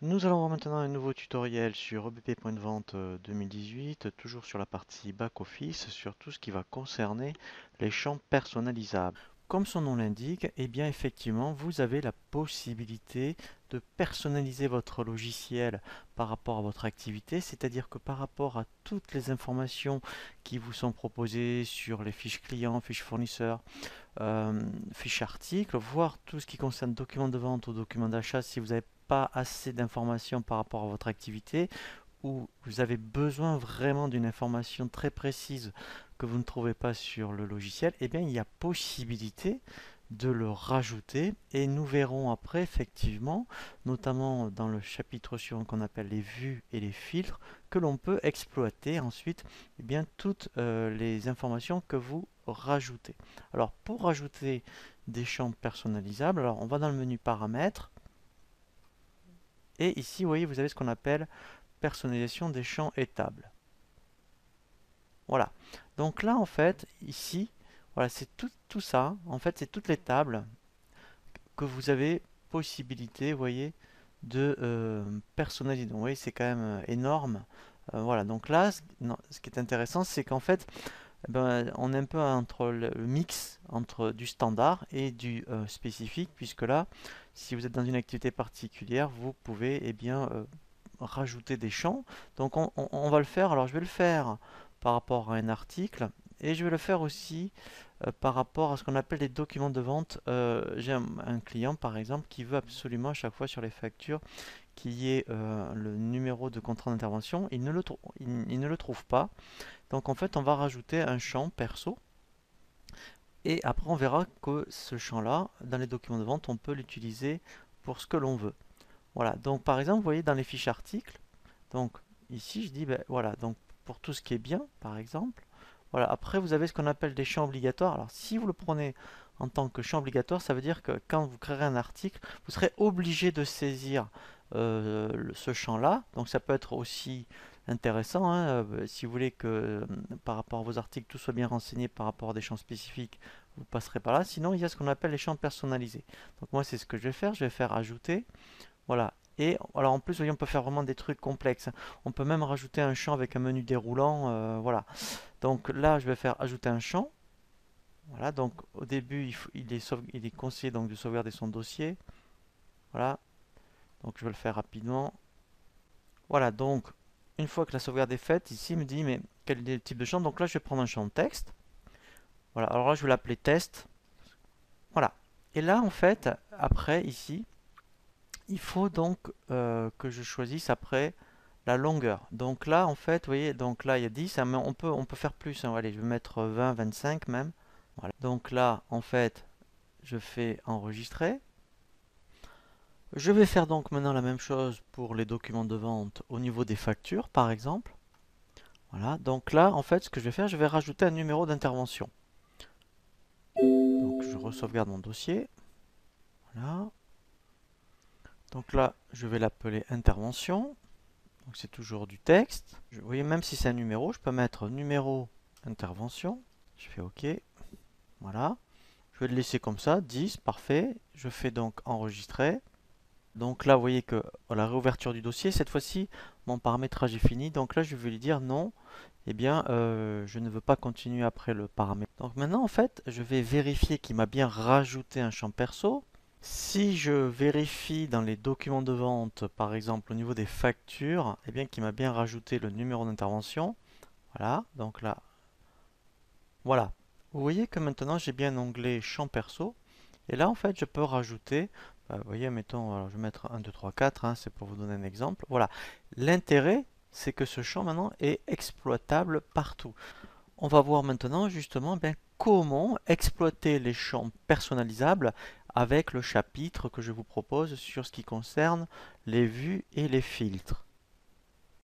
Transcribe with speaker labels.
Speaker 1: Nous allons voir maintenant un nouveau tutoriel sur EBP Point de Vente 2018, toujours sur la partie back-office, sur tout ce qui va concerner les champs personnalisables. Comme son nom l'indique, eh bien effectivement, vous avez la possibilité de personnaliser votre logiciel par rapport à votre activité, c'est-à-dire que par rapport à toutes les informations qui vous sont proposées sur les fiches clients, fiches fournisseurs, fiches articles, voir tout ce qui concerne documents de vente ou documents d'achat si vous n'avez pas assez d'informations par rapport à votre activité ou vous avez besoin vraiment d'une information très précise que vous ne trouvez pas sur le logiciel, eh bien il y a possibilité de le rajouter et nous verrons après effectivement, notamment dans le chapitre suivant qu'on appelle les vues et les filtres, que l'on peut exploiter ensuite eh bien, toutes les informations que vous rajoutez. Alors pour rajouter des champs personnalisables, alors on va dans le menu paramètres et ici vous voyez vous avez ce qu'on appelle personnalisation des champs et tables. Voilà. Donc là en fait ici voilà c'est tout ça en fait c'est toutes les tables que vous avez possibilité, vous voyez, de personnaliser. Donc, vous voyez, c'est quand même énorme. Voilà, donc là, ce qui est intéressant, c'est qu'en fait, ben, on est un peu entre le mix entre du standard et du spécifique, puisque là, si vous êtes dans une activité particulière, vous pouvez eh bien, rajouter des champs. Donc on va le faire, alors je vais le faire par rapport à un article, et je vais le faire aussi par rapport à ce qu'on appelle les documents de vente. J'ai un client par exemple qui veut absolument à chaque fois sur les factures qu'il y ait le numéro de contrat d'intervention. Il ne le trouve pas. Donc en fait on va rajouter un champ perso. Et après on verra que ce champ-là, dans les documents de vente, on peut l'utiliser pour ce que l'on veut. Voilà, donc par exemple, vous voyez dans les fiches articles, donc ici je dis, ben, voilà, donc pour tout ce qui est bien, par exemple, voilà, après vous avez ce qu'on appelle des champs obligatoires. Alors si vous le prenez en tant que champ obligatoire, ça veut dire que quand vous créerez un article, vous serez obligé de saisir ce champ-là. Donc ça peut être aussi intéressant, hein, si vous voulez que par rapport à vos articles, tout soit bien renseigné par rapport à des champs spécifiques, vous passerez par là. Sinon, il y a ce qu'on appelle les champs personnalisés. Donc moi, c'est ce que je vais faire ajouter. Voilà. Et alors en plus, vous voyez, on peut faire vraiment des trucs complexes. On peut même rajouter un champ avec un menu déroulant. Voilà. Donc là, je vais faire ajouter un champ. Voilà. Donc au début, il est conseillé donc de sauvegarder son dossier. Voilà. Donc je vais le faire rapidement. Voilà. Donc une fois que la sauvegarde est faite, ici il me dit mais quel est le type de champ. Donc là, je vais prendre un champ de texte. Voilà. Alors là, je vais l'appeler test. Voilà. Et là, en fait, après ici, il faut donc que je choisisse après la longueur. Donc là, en fait, vous voyez, donc là, il y a 10, hein, mais on peut faire plus, hein. Allez, je vais mettre 20, 25 même. Voilà. Donc là, en fait, je fais enregistrer. Je vais faire donc maintenant la même chose pour les documents de vente au niveau des factures, par exemple. Voilà. Donc là, en fait, ce que je vais faire, je vais rajouter un numéro d'intervention. Donc je re-sauvegarde mon dossier. Voilà. Donc là, je vais l'appeler intervention. Donc c'est toujours du texte. Vous voyez, même si c'est un numéro, je peux mettre numéro intervention. Je fais OK. Voilà. Je vais le laisser comme ça, 10, parfait. Je fais donc enregistrer. Donc là, vous voyez que la réouverture du dossier, cette fois-ci, mon paramétrage est fini. Donc là, je vais lui dire non. Eh bien, je ne veux pas continuer après le paramètre. Donc maintenant, en fait, je vais vérifier qu'il m'a bien rajouté un champ perso. Si je vérifie dans les documents de vente, par exemple au niveau des factures, eh bien qu'il m'a bien rajouté le numéro d'intervention. Voilà, donc là, voilà. Vous voyez que maintenant j'ai bien un onglet champ perso. Et là, en fait, je peux rajouter, vous voyez, mettons, alors je vais mettre 1, 2, 3, 4, hein, c'est pour vous donner un exemple. Voilà. L'intérêt, c'est que ce champ maintenant est exploitable partout. On va voir maintenant justement ben, comment exploiter les champs personnalisables avec le chapitre que je vous propose sur ce qui concerne les vues et les filtres.